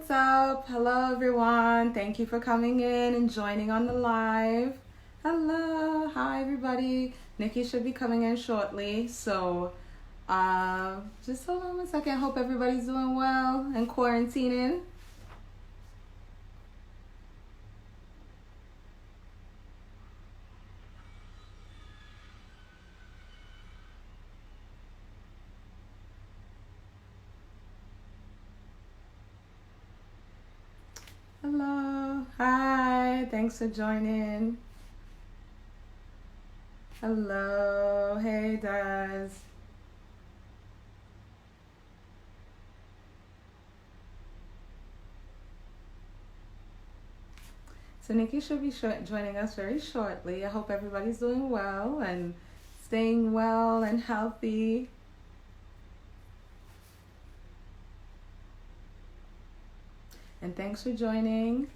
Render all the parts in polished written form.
what's up? Hello, everyone. Thank you for coming in and joining on the live. Hello, hi, everybody. Nikki should be coming in shortly. Just hold on a second. Hope everybody's doing well and quarantining. Hello, hi. Thanks for joining. Hello, hey, Daz. So Nikki should be joining us very shortly. I hope everybody's doing well and staying well and healthy. And thanks for joining.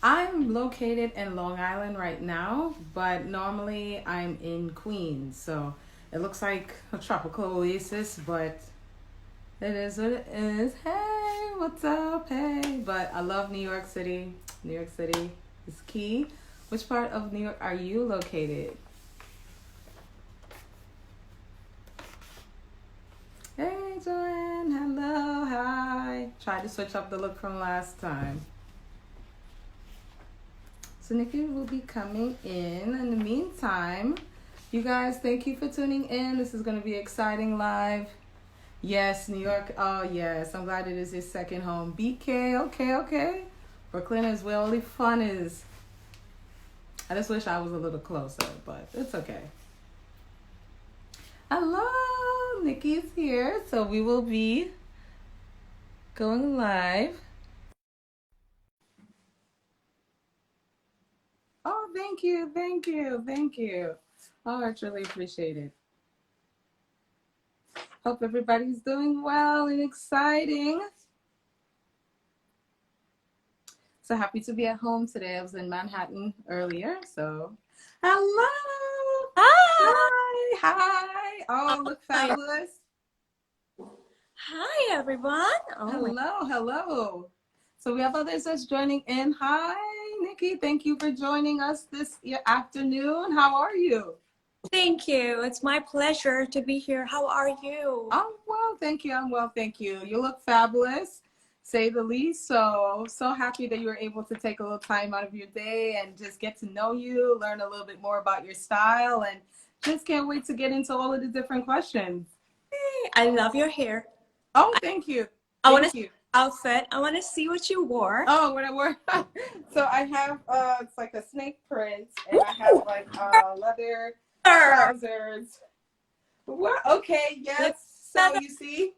I'm located in Long Island right now, but normally I'm in Queens. So it looks like a tropical oasis, but it is what it is. Hey, what's up? Hey, but I love New York City. New York City is key. Which part of New York are you located? Hey, Joanne. Hello. Hi. Tried to switch up the look from last time. So Nikki will be coming in. In the meantime, you guys, thank you for tuning in. This is going to be exciting live. Yes, New York. Oh, yes. I'm glad it is his second home. BK. Okay, okay. Brooklyn is where all the fun is. I just wish I was a little closer, but it's okay. Hello. Nikki's here. So we will be going live. Oh, thank you. Thank you. Thank you. Oh, I truly appreciate it. Hope everybody's doing well and exciting. So happy to be at home today. I was in Manhattan earlier, so hello. Hi. Hi. Hi. Oh, look Hi. fabulous. Hi, everyone. Oh my. Hello. Hello. So we have others that's joining in. Hi, Nikki. Thank you for joining us this afternoon. How are you? Thank you. It's my pleasure to be here. How are you? I'm well, thank you. I'm well, thank you. You look fabulous, say the least. So happy that you were able to take a little time out of your day and just get to know you, learn a little bit more about your style, and just can't wait to get into all of the different questions. I love your hair. Oh, I, thank you. I want to Thank see you. your outfit. I want to see what you wore. Oh, what I wear. So I have it's like a snake print, and I have like leather Girl, trousers. What? Okay, look yes. at So you see,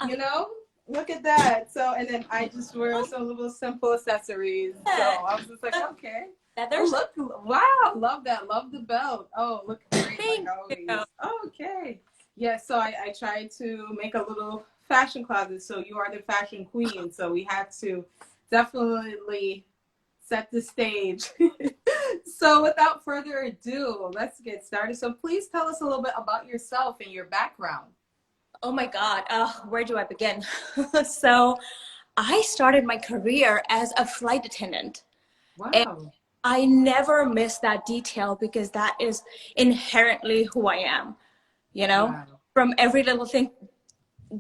you know, look at that. So, and then I just wear that. some little simple accessories. So I was just like, okay. Oh, Leathers. look, wow, love that. Love the belt. Oh, look great, like Thank you. always. Okay. Yeah, so I tried to make a little fashion closet. So you are the fashion queen. So we had to definitely set the stage. So without further ado, let's get started. So please tell us a little bit about yourself and your background. Oh my God. Where do I begin? So, I started my career as a flight attendant. And Wow. I never miss that detail because that is inherently who I am. You know, Wow. from every little thing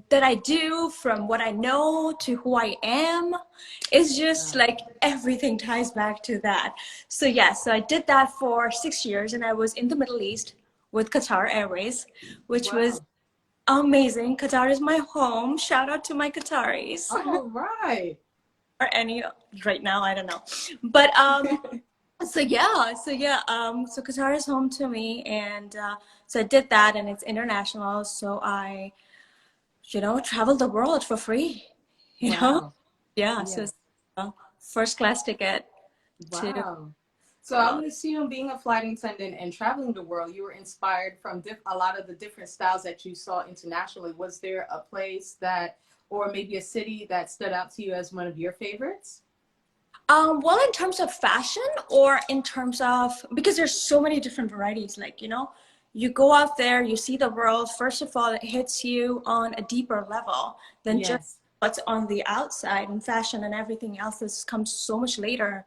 that I do, from what I know to who I am, it's just Wow. like everything ties back to that. So yeah, so I did that for 6 years and I was in the Middle East with Qatar Airways, which was Wow. amazing. Qatar is my home. Shout out to my Qataris. All right. Or any right now, I don't know. But so Qatar is home to me, and so I did that, and it's international. So I, traveled the world for free. You know, Wow. yeah. So Yes. it's a first class ticket to, Wow. So I would assume being a flight attendant and traveling the world, you were inspired from a lot of the different styles that you saw internationally. Was there a place that, or maybe a city that stood out to you as one of your favorites? well, in terms of fashion or in terms of, because there's so many different varieties, like, you go out there, you see the world. First of all, it hits you on a deeper level than just Yes. what's on the outside, and fashion and everything else this comes so much later,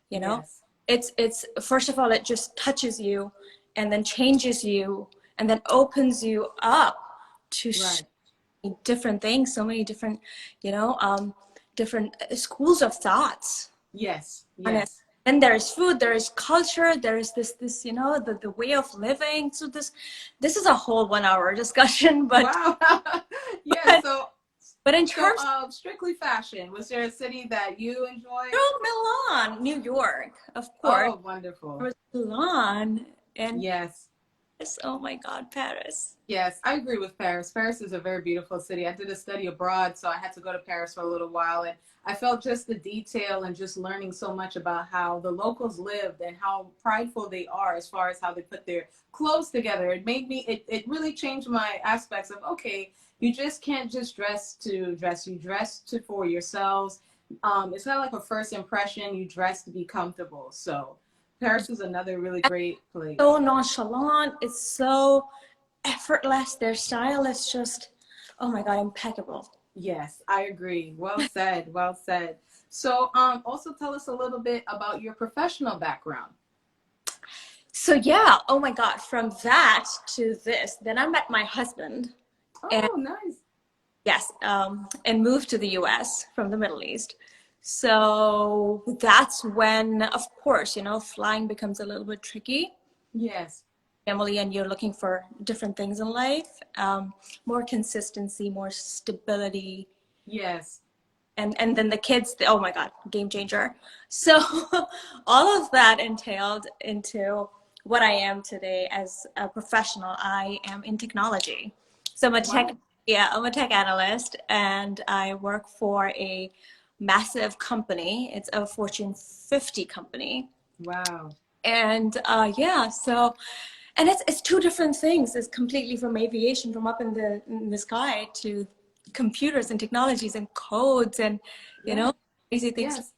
you know. Yes. It's first of all, it just touches you and then changes you and then opens you up to Right. different things, so many different, different schools of thoughts Yes. on it. Yes. And there is food, there is culture, there is this, the way of living. So this is a whole 1 hour discussion, but Wow. Yeah. but, So, but in so terms strictly fashion, was there a city that you enjoyed? of Milan, New York, of course, Oh, there wonderful. was Milan, and Yes. Paris, oh my God, Paris. Yes, I agree with Paris. Paris is a very beautiful city. I did a study abroad, so I had to go to Paris for a little while, and I felt just the detail and just learning so much about how the locals lived and how prideful they are as far as how they put their clothes together. It made me, it really changed my aspects of, okay, you just can't just dress to dress. You dress to for yourselves. It's not like a first impression. You dress to be comfortable. So Paris is another really great So place. nonchalant, it's so effortless. Their style is just, oh my God, impeccable. Yes, I agree. Well said. Well said. So, also tell us a little bit about your professional background. So yeah, oh my God, from that to this, then I met my husband, and Oh, nice. yes, and moved to the US from the Middle East. So that's when, of course, flying becomes a little bit tricky. Yes. Family, and you're looking for different things in life, more consistency, more stability, Yes. and then the kids, oh my God, game changer. So all of that entailed into what I am today as a professional. I am in technology. So Wow. I'm a tech analyst, and I work for a massive company. It's a Fortune 50 company. Wow. And yeah, so, and it's two different things. It's completely from aviation, from up in the sky, to computers and technologies and codes and Yeah. crazy things. Yes.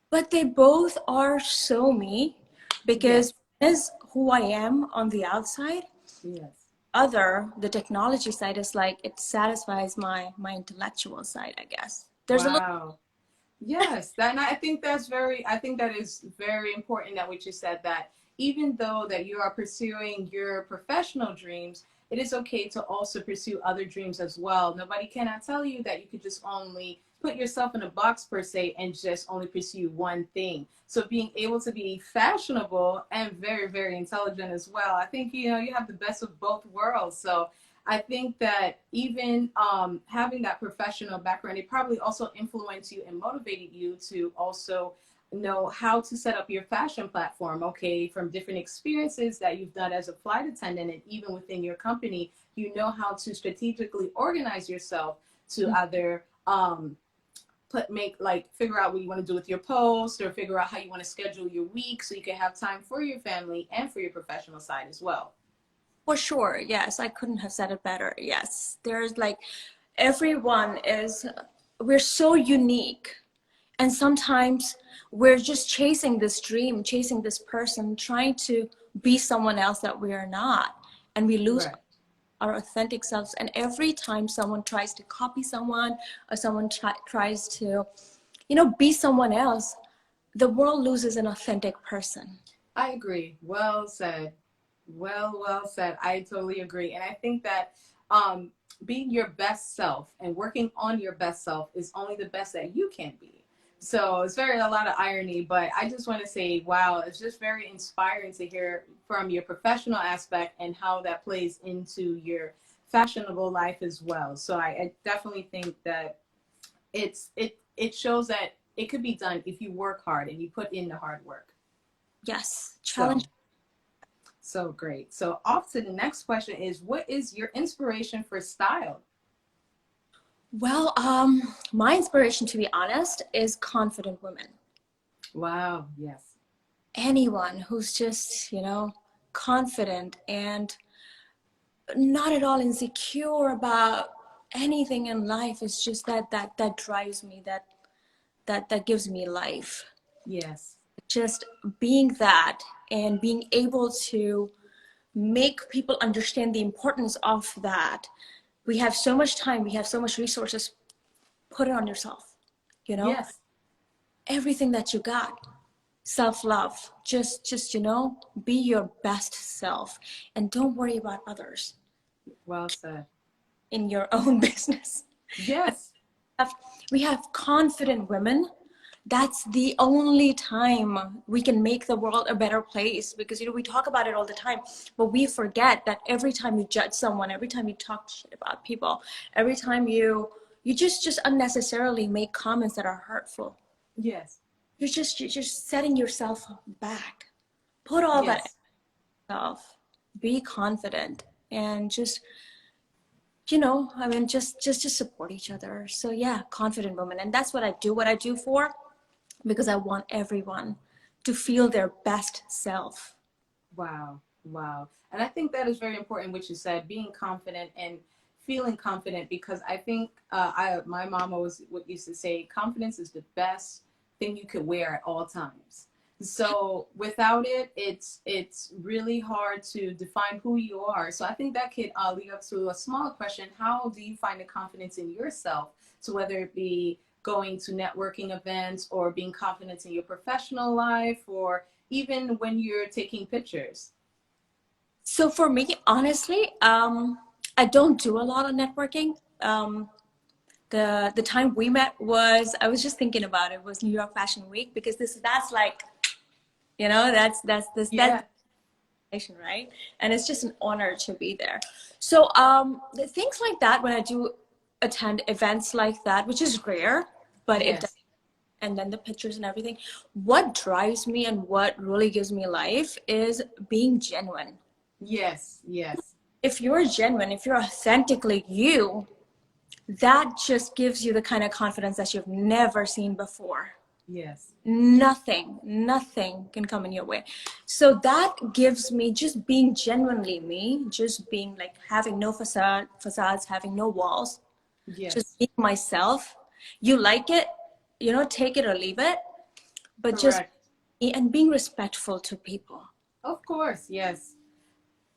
But they both are so me, because Yes. is who I am on the outside. Yes. The technology side is like, it satisfies my intellectual side, I guess. There's a little. Wow. Yes, that, and I think that's very, I think that is very important that what you said, that even though that you are pursuing your professional dreams, it is okay to also pursue other dreams as well. Nobody cannot tell you that you could just only put yourself in a box per se and just only pursue one thing. So being able to be fashionable and very, very intelligent as well, I think, you have the best of both worlds. So I think that even having that professional background, it probably also influenced you and motivated you to also know how to set up your fashion platform. Okay, from different experiences that you've done as a flight attendant and even within your company, you know how to strategically organize yourself to either figure out what you want to do with your post, or figure out how you want to schedule your week so you can have time for your family and for your professional side as well. For sure, yes, I couldn't have said it better. Yes, there's like, everyone is, we're so unique. And sometimes we're just chasing this dream, chasing this person, trying to be someone else that we are not. And we lose Right. our authentic selves. And every time someone tries to copy someone, or someone tries to, be someone else, the world loses an authentic person. I agree. Well said. Well said. I totally agree. And I think that um, being your best self and working on your best self is only the best that you can be. So it's a lot of irony, but I just want to say, wow, it's just very inspiring to hear from your professional aspect and how that plays into your fashionable life as well. So I definitely think that it shows that it could be done if you work hard and you put in the hard work. Yes, challenge. So so great. So off to the next question is, what is your inspiration for style? Well, my inspiration, to be honest, is confident women. Wow. Yes. Anyone who's just, you know, confident and not at all insecure about anything in life, is just that drives me, that gives me life. Yes. Just being that, and being able to make people understand the importance of that. We have so much time, we have so much resources. Put it on yourself, you know, Yes. everything that you got. Self-love, just, you know, be your best self, and don't worry about others Well said. in your own business. Yes. We have confident women. That's the only time we can make the world a better place, because, you know, we talk about it all the time, but we forget that every time you judge someone, every time you talk shit about people, every time you just unnecessarily make comments that are hurtful, Yes. you're just setting yourself back. Put all that Yes. in yourself. Be confident, and just, you know, I mean, just support each other. So yeah, confident women, and that's what I do. What I do for, because I want everyone to feel their best self. Wow. Wow. And I think that is very important, what you said, being confident and feeling confident, because I think my mom always would used to say, confidence is the best thing you could wear at all times. So without it, it's really hard to define who you are. So I think that could lead up to a small question: how do you find the confidence in yourself? So whether it be going to networking events, or being confident in your professional life, or even when you're taking pictures. So for me, honestly, I don't do a lot of networking. The time we met was, I was just thinking about it, was New York Fashion Week, because that's like, you know, that's Yeah. right, and it's just an honor to be there. So the things like that, when I do attend events like that, which is rare, but it does, Yes. and then the pictures and everything, what drives me and what really gives me life is being genuine. Yes. Yes. If you're genuine, if you're authentically you, that just gives you the kind of confidence that you've never seen before. Yes. Nothing can come in your way. So that gives me, just being genuinely me, just being like, having no facades, having no walls, just Yes. being myself. You like it, you know, take it or leave it, but just, Correct. and being respectful to people. Of course. Yes.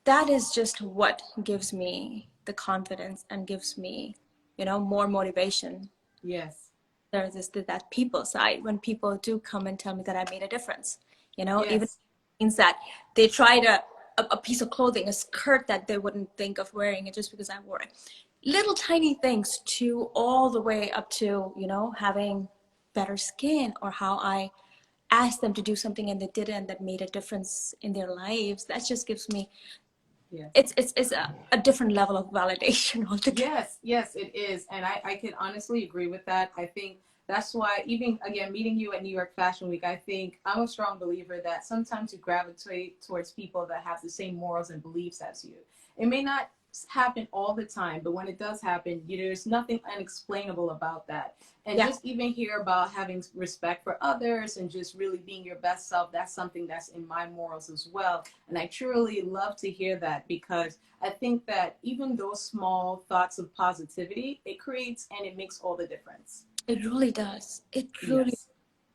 That is just what gives me the confidence and gives me, you know, more motivation. Yes. There's that people side, when people do come and tell me that I made a difference, you know, even Yes. means that they tried a piece of clothing, a skirt that they wouldn't think of wearing it, just because I wore it. Little tiny things, to all the way up to, you know, having better skin, or how I asked them to do something and they didn't, that made a difference in their lives. That just gives me, Yes. it's a different level of validation altogether. Yes, yes, it is. And I can honestly agree with that. I think that's why, even again, meeting you at New York Fashion Week, I think I'm a strong believer that sometimes you gravitate towards people that have the same morals and beliefs as you. It may not happen all the time, but when it does happen, there's nothing unexplainable about that. And Yeah. just even hear about having respect for others and just really being your best self, that's something that's in my morals as well. And I truly love to hear that, because I think that even those small thoughts of positivity, it creates and it makes all the difference. It really does. It really Yes.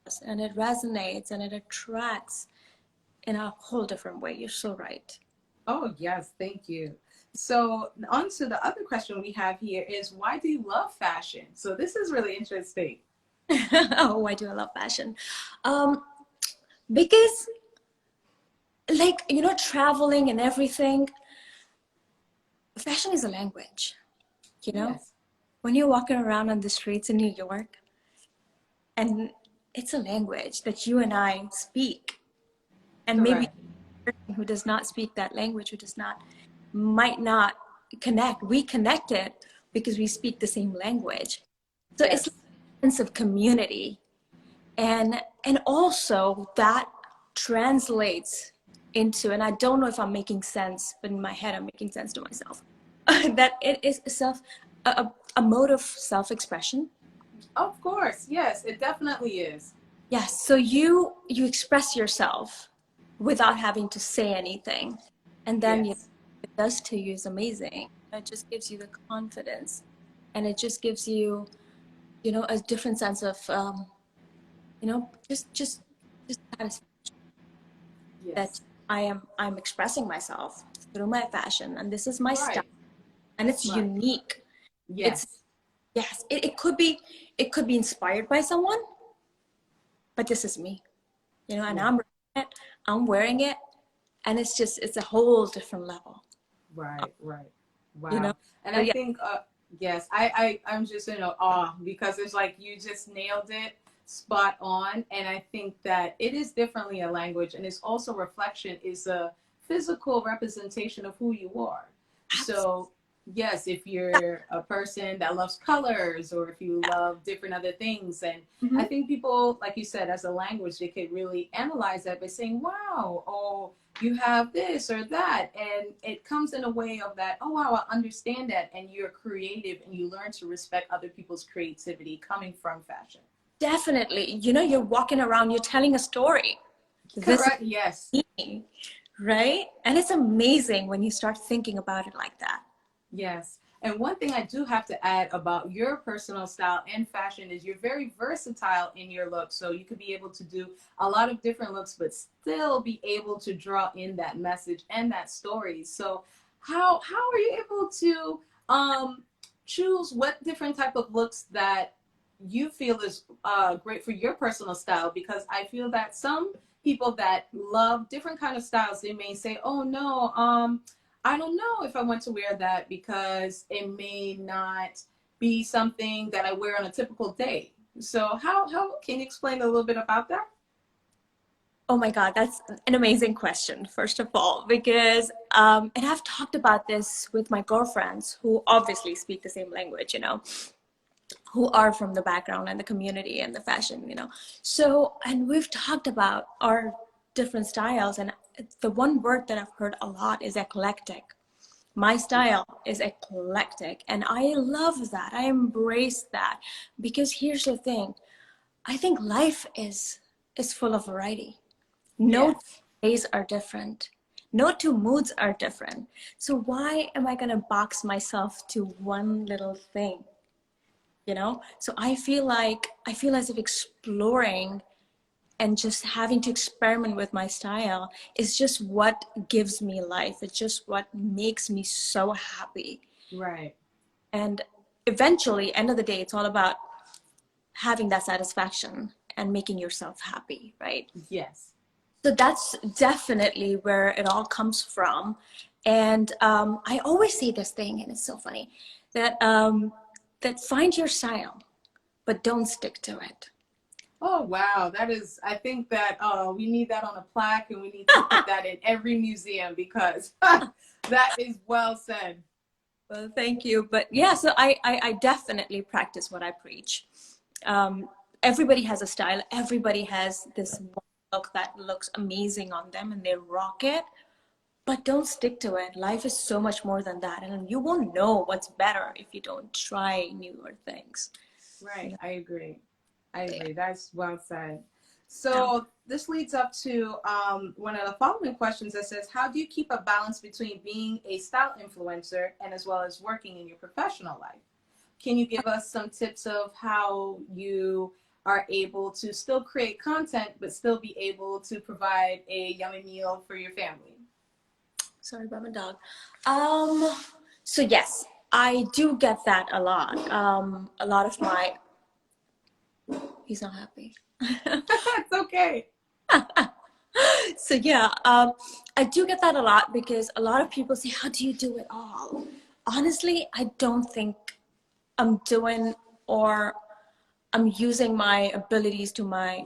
does. And it resonates and it attracts in a whole different way. You're so right. Oh, yes. Thank you. So, on to the other question we have here is, why do you love fashion? So, this is really interesting. Oh, why do I love fashion? Um, because, like, you know, traveling and everything, fashion is a language, you know? Yes. When you're walking around on the streets in New York, and it's a language that you and I speak, and maybe Correct. a person who does not speak that language, who does not, might not connect. We connect it because we speak the same language. So it's like Yes. a sense of community, and also that translates into, and I don't know if I'm making sense, but in my head I'm making sense to myself, that it is a mode of self-expression. Of course. Yes, it definitely is. Yes, so you express yourself without having to say anything, and then Yes. it does to you is amazing. It just gives you the confidence, and it just gives you, a different sense of, just satisfaction that Yes. I'm expressing myself through my fashion, and this is my style, Right. and it's Right. unique. It's Yes. yes, it could be inspired by someone, but this is me, and Yeah. I'm wearing it, and it's a whole different level, Right. Right. you know. Wow. And So I yeah, think, yes, I'm just in awe because it's like you just nailed it spot on. And I think that it is differently a language, and it's also reflection is a physical representation of who you are. So yes, if you're a person that loves colors, or if you love different other things, and I hmm think people, like you said, as a language, they could really analyze that by saying, wow, oh, you have this or that, and it comes in a way of that, oh wow, I understand that, and you're creative and you learn to respect other people's creativity coming from fashion. definitely. You're walking around, you're telling a story. This Correct. Yes. is me, right? And it's amazing when you start thinking about it like that. Yes. And one thing I do have to add about your personal style and fashion is you're very versatile in your look. So you could be able to do a lot of different looks, but still be able to draw in that message and that story. So how are you able to choose what different type of looks that you feel is great for your personal style? Because I feel that some people that love different kind of styles, they may say, oh no, I don't know if I want to wear that because it may not be something that I wear on a typical day. So how can you explain a little bit about that? Oh my God, that's an amazing question, first of all, because, and I've talked about this with my girlfriends who obviously speak the same language, who are from the background and the community and the fashion. So, and we've talked about our different styles, and the one word that I've heard a lot is eclectic. My style is eclectic, and I love that. I embrace that because here's the thing. I think life is full of variety. No Yes. days are different. No two moods are different. So why am I gonna box myself to one little thing? So I feel as if exploring and just having to experiment with my style is just what gives me life. It's just what makes me so happy. Right. And eventually, end of the day, it's all about having that satisfaction and making yourself happy, right? Yes. So that's definitely where it all comes from. And I always say this thing, and it's so funny, that find your style, but don't stick to it. Oh wow, that is. I think that we need that on a plaque, and we need to put that in every museum because that is well said. Well, thank you. But yeah, so I definitely practice what I preach. Um, Everybody has a style. Everybody has this one look that looks amazing on them and they rock it. But don't stick to it. Life is so much more than that. And you won't know what's better if you don't try newer things. Right. I agree. I So, agree. That's well said. yeah. So this leads up to one of the following questions that says, how do you keep a balance between being a style influencer and as well as working in your professional life? Can you give us some tips of how you are able to still create content, but still be able to provide a yummy meal for your family? Sorry about my dog. Um, so yes, I do get that a lot. A lot of my, he's not happy. It's okay. So yeah, I do get that a lot because a lot of people say, how do you do it all? Honestly, I don't think I'm doing or I'm using my abilities to my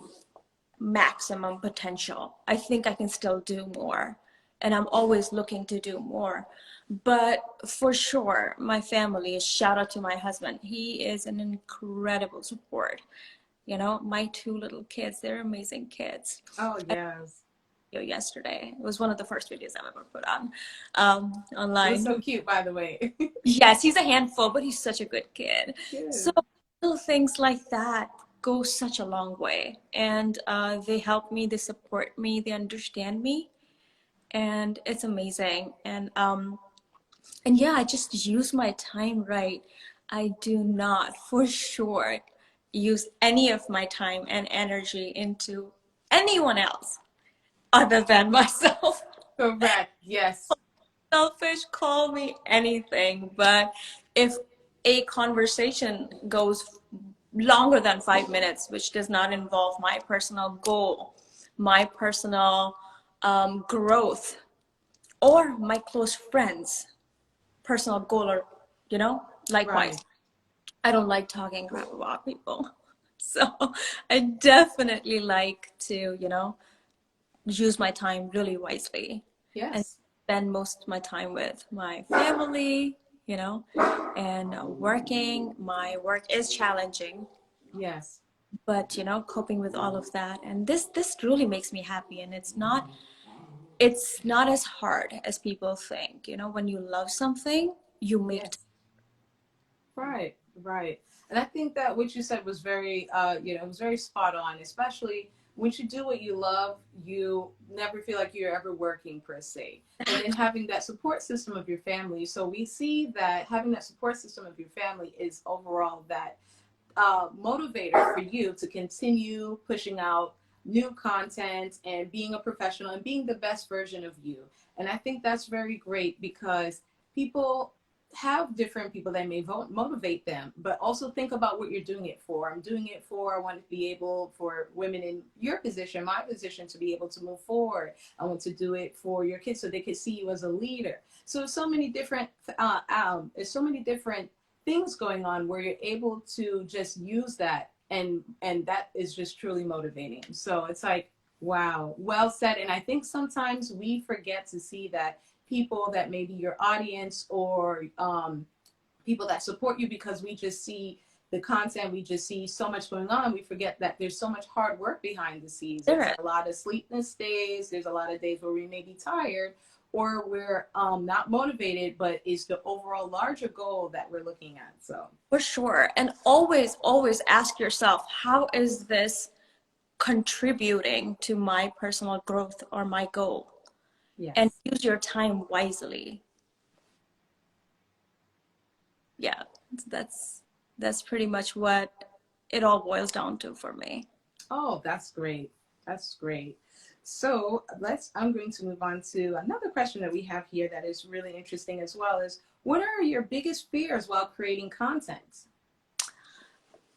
maximum potential. I think I can still do more, and I'm always looking to do more. But for sure, my family, shout out to my husband. He is an incredible support. My two little kids, they're amazing kids. Oh, yes. Yesterday, it was one of the first videos I've ever put on It was so online. cute, by the way. Yes, he's a handful, but he's such a good kid. So Good. little things like that goes such a long way. And they help me, they support me, they understand me, and it's amazing. And yeah, I just use my time right. I do not, for sure, use any of my time and energy into anyone else other than myself. Correct. Yes. Selfish, call me anything, but if a conversation goes longer than 5 minutes, which does not involve my personal goal, my personal growth, or my close friends' personal goal, or, likewise, Right. I don't like talking crap about people. So I definitely like to, use my time really wisely and Yes. spend most of my time with my family, and working. My work is challenging, Yes. but coping with all of that. And this really makes me happy. And it's not as hard as people think. When you love something, you make Yes. Right, right. And I think that what you said was very, it was very spot on, especially when you do what you love, you never feel like you're ever working per se. And then having that support system of your family. So we see that having that support system of your family is overall that motivator for you to continue pushing out new content and being a professional and being the best version of you. And I think that's very great because people have different people that may motivate them, but also think about what you're doing it for. I'm doing it for, I want to be able for women in your position, my position, to be able to move forward. I want to do it for your kids so they can see you as a leader. So so many different, there's so many different things going on where you're able to just use that, and that is just truly motivating. So it's like, wow, well said. And I think sometimes we forget to see that people that maybe your audience or people that support you, because we just see the content, we just see so much going on, we forget that there's so much hard work behind the scenes. There's there. a lot of sleepless days, there's a lot of days where we may be tired or we're not motivated, but it's the overall larger goal that we're looking at. So For sure. And always, always ask yourself, how is this contributing to my personal growth or my goal? And yes. use your time wisely. Yeah, that's pretty much what it all boils down to for me. Oh, that's great. That's great. So I'm going to move on to another question that we have here that is really interesting as well, is what are your biggest fears while creating content?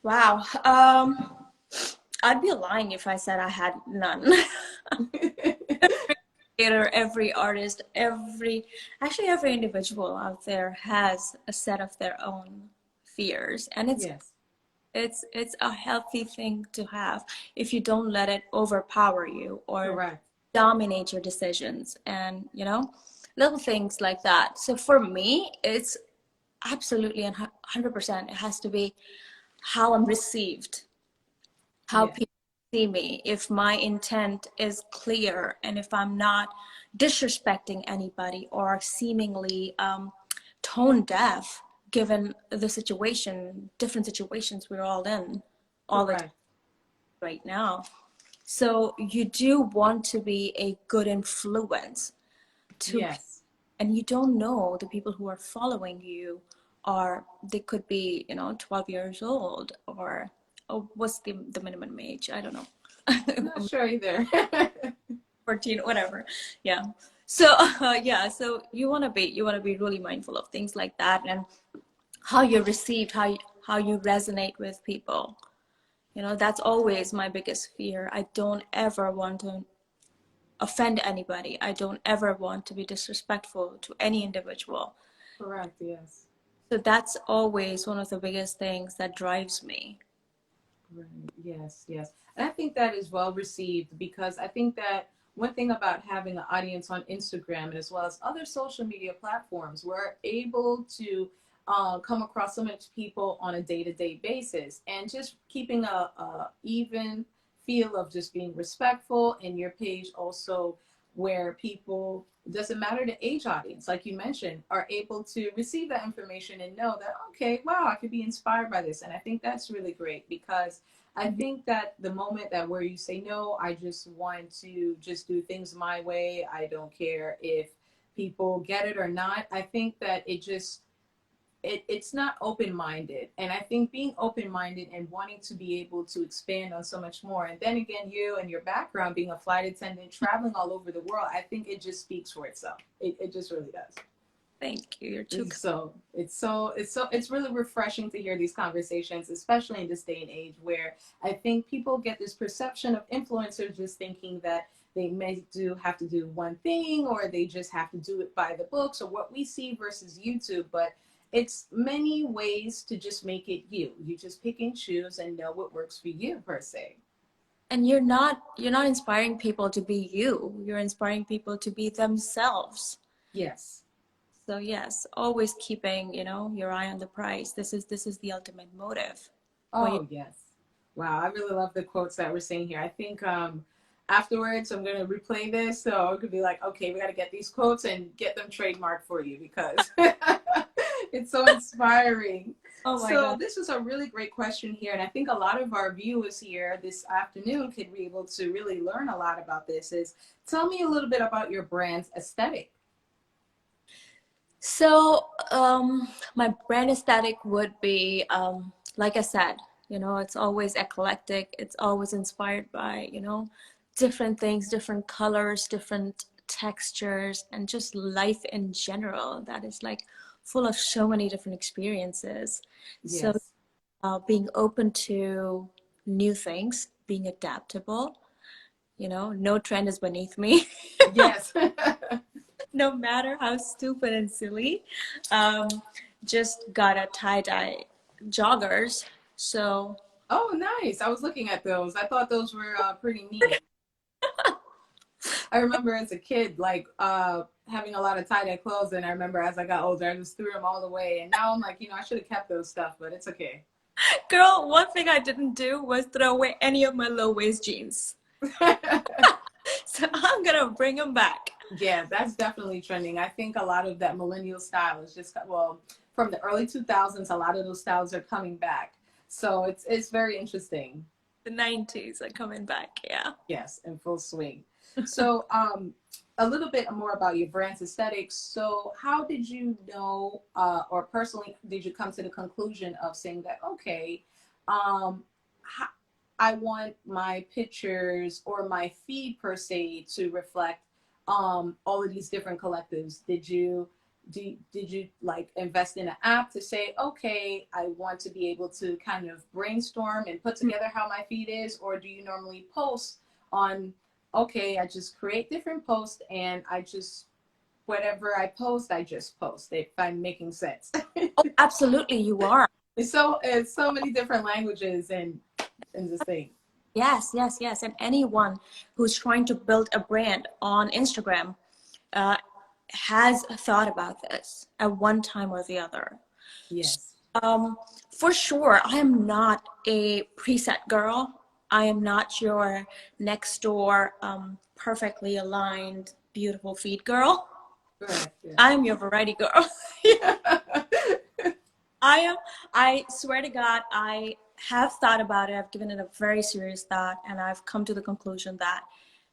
Wow. I'd be lying if I said I had none. Creator, every artist, every individual out there has a set of their own fears, and Yes. it's a healthy thing to have if you don't let it overpower you or Correct. dominate your decisions, and little things like that. So for me, it's absolutely 100%. It has to be how I'm received, how Yes. people see me, if my intent is clear, and if I'm not disrespecting anybody or seemingly tone deaf, given the situation, different situations we're all in all the time Correct. right now. So you do want to be a good influence to people, Yes. and you don't know the people who are following you are, they could be 12 years old, or oh, what's the minimum age? I don't know. I'm not sure either. 14, whatever. Yeah. So yeah, so you want to be really mindful of things like that, and how you're received, how you resonate with people. That's always my biggest fear. I don't ever want to offend anybody. I don't ever want to be disrespectful to any individual. Correct. Yes. So that's always one of the biggest things that drives me. Right. Yes, yes. And I think that is well received, because I think that one thing about having an audience on Instagram as well as other social media platforms, we're able to come across so much people on a day-to-day basis, and just keeping a even feel of just being respectful in your page also, where people, doesn't matter the age audience, like you mentioned, are able to receive that information and know that, okay, wow, I could be inspired by this. And I think that's really great, because I think that the moment that where you say, no, I just want to just do things my way, I don't care if people get it or not. I think that it's not open-minded, and I think being open-minded and wanting to be able to expand on so much more, and then again, you and your background being a flight attendant traveling all over the world, I think it just speaks for itself. It just really does. Thank you. You're too kind. It's really refreshing to hear these conversations, especially in this day and age where I think people get this perception of influencers just thinking that they may have to do one thing, or they just have to do it by the books, or what we see versus YouTube. But it's many ways to just make it you. You just pick and choose and know what works for you, per se. And you're not inspiring people to be you. You're inspiring people to be themselves. Yes. So yes, always keeping, your eye on the prize. This is the ultimate motive. Oh, yes. Wow, I really love the quotes that we're saying here. I think afterwards I'm going to replay this, so it could be like, okay, we got to get these quotes and get them trademarked for you, because it's so inspiring. Oh my So God. this was a really great question here, and I think a lot of our viewers here this afternoon could be able to really learn a lot about this. Is tell me a little bit about your brand's aesthetic. So my brand aesthetic would be, like I said, it's always eclectic. It's always inspired by, different things, different colors, different textures, and just life in general that is like full of so many different experiences. So Yes. being open to new things, being adaptable, no trend is beneath me. Yes. No matter how stupid and silly. Um, just got a tie-dye joggers. So Oh, nice. I was looking at those. I thought those were pretty neat. I remember as a kid, like having a lot of tie-dye clothes, and I remember as I got older, I just threw them all away. And now I'm like, I should have kept those stuff, but it's okay. girl, one thing I didn't do was throw away any of my low-waist jeans. So I'm gonna bring them back. Yeah, that's definitely trending. I think a lot of that millennial style is just, well, from the early 2000s, a lot of those styles are coming back. So it's very interesting. The 90s are coming back, yeah. Yes, in full swing. So, a little bit more about your brand's aesthetics. So, how did you know, or personally, did you come to the conclusion of saying that, okay, um, I want my pictures or my feed per se to reflect all of these different collectives? Did you like invest in an app to say, okay, I want to be able to kind of brainstorm and put together how my feed is? Or do you normally post on, okay, I just create different posts and I just, whatever I post, I just post, if I'm making sense? Oh, absolutely, you are. It's so many different languages and this thing. Yes, yes, yes. And anyone who's trying to build a brand on Instagram uh, has thought about this at one time or the other. Yes. For sure, I am not a preset girl. I am not your next door, perfectly aligned, beautiful feed girl. Correct. Yeah. I am your variety girl. I swear to God, I have thought about it. I've given it a very serious thought, and I've come to the conclusion that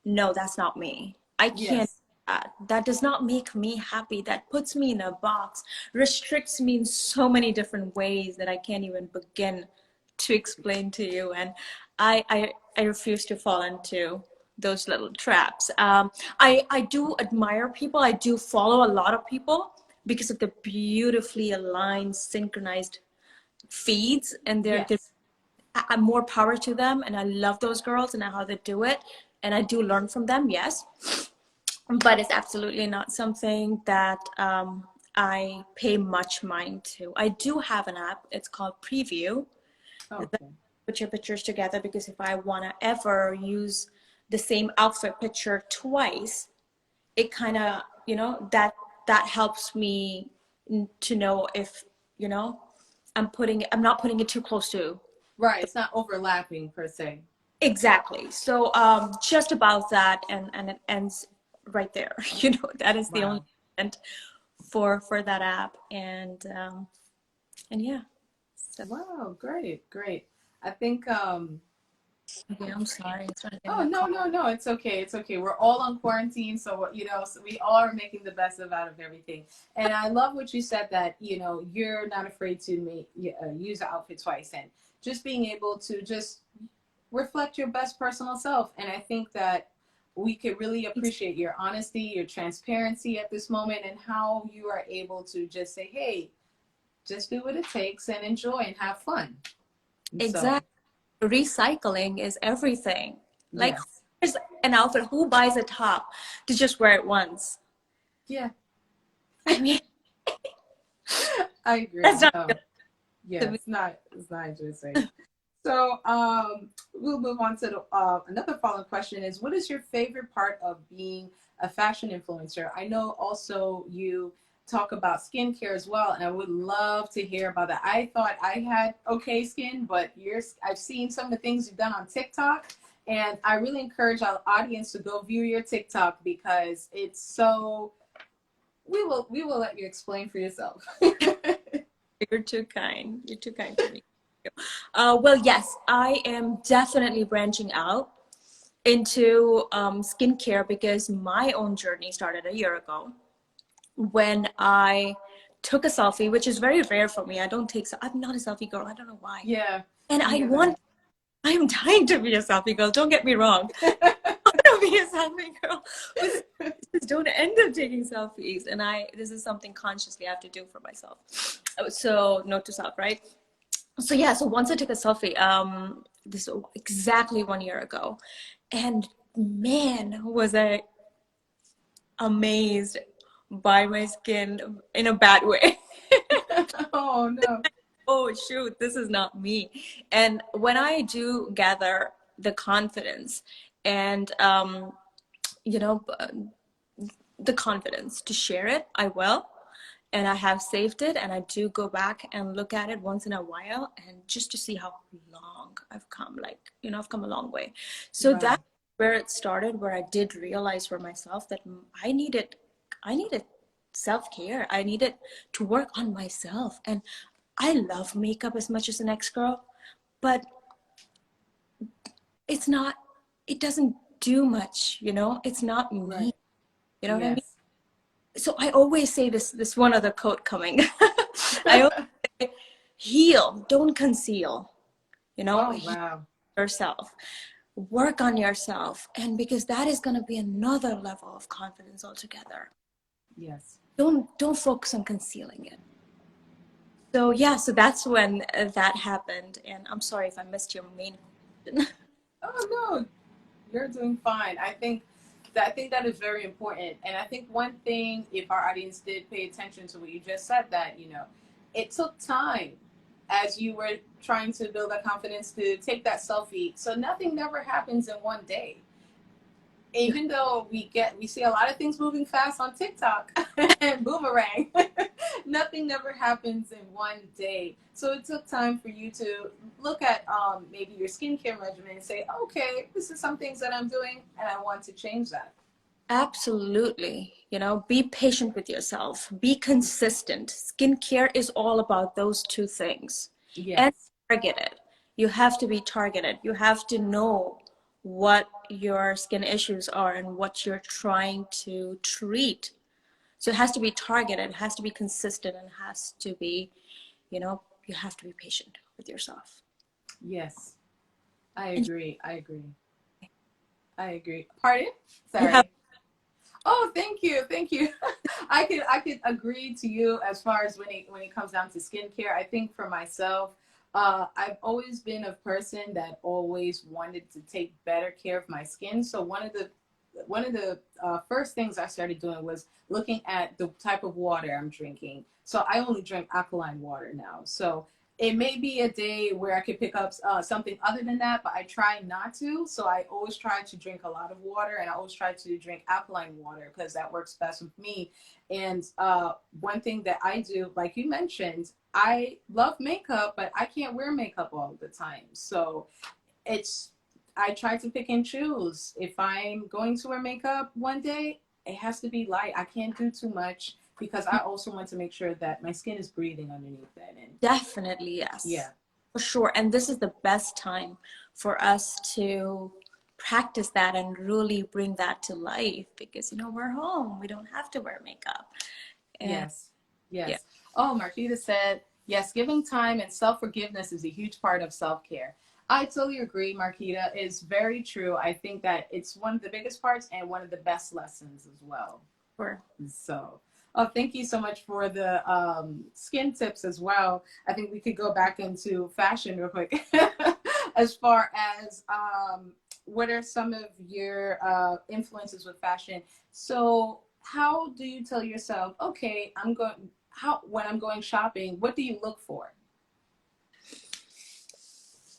no, that's not me. I can't Yes. do that. That does not make me happy. That puts me in a box, restricts me in so many different ways that I can't even begin to explain to you. And I refuse to fall into those little traps. I do admire people. I do follow a lot of people because of the beautifully aligned, synchronized feeds, and they're Yes. more power to them. And I love those girls and how they do it, and I do learn from them. Yes, but it's absolutely not something that I pay much mind to. I do have an app. It's called Preview. Okay. Put your pictures together, because if I want to ever use the same outfit picture twice, it kind of, that helps me to know if, I'm not putting it too close to. Right. It's not overlapping per se. Exactly. So just about that, and it ends right there. That is the only Wow. intent for that app, and yeah. So Wow. Great. Great. I think Okay, I'm sorry. It's not getting Oh, a no, call. no, no. It's okay. It's okay. We're all on quarantine. So, so we all are making the best of out of everything. And I love what you said that, you're not afraid to use the outfit twice and just being able to just reflect your best personal self. And I think that we could really appreciate your honesty, your transparency at this moment, and how you are able to just say, hey, just do what it takes and enjoy and have fun. And so, Exactly. Recycling is everything. Like, yes. here's an outfit. Who buys a top to just wear it once? Yeah, I mean, I agree. that's not No. good to Yeah, me. it's not interesting. So we'll move on to another following question is what is your favorite part of being a fashion influencer? I know also you talk about skincare as well, and I would love to hear about that. I thought I had okay skin, but I've seen some of the things you've done on TikTok, and I really encourage our audience to go view your TikTok because it's so. We will let you explain for yourself. You're too kind. You're too kind to me. Well, yes, I am definitely branching out into skincare because my own journey started a year ago when I took a selfie, which is very rare for me. I don't take, I'm not a selfie girl. I don't know why. Yeah, And me neither. I am dying to be a selfie girl. Don't get me wrong. I want to be a selfie girl. But just don't end up taking selfies. And this is something consciously I have to do for myself. So note to self, right? So yeah, so once I took a selfie, this exactly 1 year ago, and man, was I amazed by my skin in a bad way. Oh no. Oh shoot, this is not me. And when I do gather the confidence and you know the confidence to share it, I will. And I have saved it, and I do go back and look at it once in a while, and just to see how long I've come. Like, I've come a long way. So that's Wow. where it started, where I did realize for myself that I needed self-care. I needed to work on myself. And I love makeup as much as the next girl, but it's not, it doesn't do much, It's not me. Right. You know what I mean? Yes. So I always say this one other quote coming. I always say, heal, don't conceal, Oh heal wow. yourself, work on yourself. And because that is going to be another level of confidence altogether. Yes. Don't focus on concealing it. So yeah, so that's when that happened. And I'm sorry if I missed your main question. Oh no, you're doing fine. I think that is very important. And I think one thing, if our audience did pay attention to what you just said, that it took time as you were trying to build that confidence to take that selfie. So nothing never happens in one day. Even though we see a lot of things moving fast on TikTok and boomerang, nothing never happens in one day. So it took time for you to look at maybe your skincare regimen and say, okay, this is some things that I'm doing and I want to change that. Absolutely. Be patient with yourself, be consistent. Skincare is all about those two things. And Yes. targeted. You have to be targeted. You have to know what your skin issues are and what you're trying to treat. So it has to be targeted, it has to be consistent, and has to be, you have to be patient with yourself. Yes. I And agree. I agree. I agree. Pardon? you have Sorry. Oh, thank you, thank you. I could agree to you as far as when it comes down to skincare. I think for myself, I've always been a person that always wanted to take better care of my skin. So one of the first things I started doing was looking at the type of water I'm drinking. So I only drink alkaline water now. So it may be a day where I could pick up something other than that, but I try not to. So I always try to drink a lot of water, and I always try to drink alkaline water because that works best with me. And one thing that I do, like you mentioned, I love makeup, but I can't wear makeup all the time. So it's I try to pick and choose. If I'm going to wear makeup one day, it has to be light. I can't do too much because I also want to make sure that my skin is breathing underneath that. And definitely yeah, yes. For sure. And this is the best time for us to practice that and really bring that to life because, you know, we're home. We don't have to wear makeup. And Yes. Yes. yeah, Oh, Marquita said, yes, giving time and self-forgiveness is a huge part of self-care. I totally agree, Marquita. It's very true. I think that it's one of the biggest parts and one of the best lessons as well. sure. So, oh, thank you so much for the skin tips as well. I think we could go back into fashion real quick. As far as what are some of your influences with fashion? So, how do you tell yourself, okay, when I'm going shopping, what do you look for?